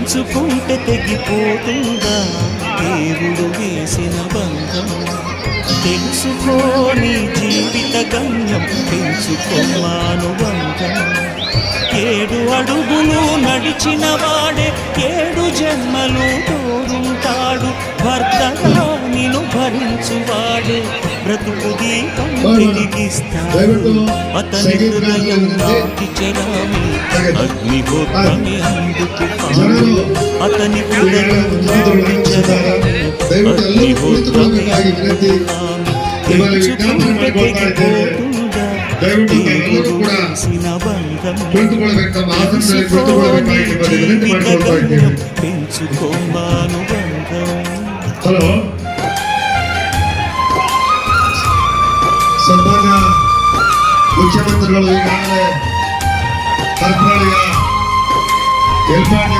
తెంచుకుంటే తెగిపోతుందా దేవుడు వేసిన బంధం? తెలుసుకోని జీవిత గమ్యం పెంచుకోమాను బంధం. 7 అడుగులు నడిచిన వాడే 7 జన్మలు తోడుంటాడు. భర్తగా నిన్ను భరించువాడే బ్రతుకు దీపం వెలిగిస్తాడు. అతని హృదయం నాటి చెరామి అగ్నిహోత్రమే అందుకు కాదు. అతని హృదయం నాటి చెరామి అగ్నిహోత్రమే అందుకు కాదు. తెంచుకుంటే తెగిపోతుందా దేవుడు వేసిన బంధం? తెలుసుకోని జీవిత గమ్యం పెంచుకోమాను బంధం. హలో, సన్మాన్య ముఖ్యమంత్రులు ఈనాడే సర్పంచ్గా ఏర్పాటు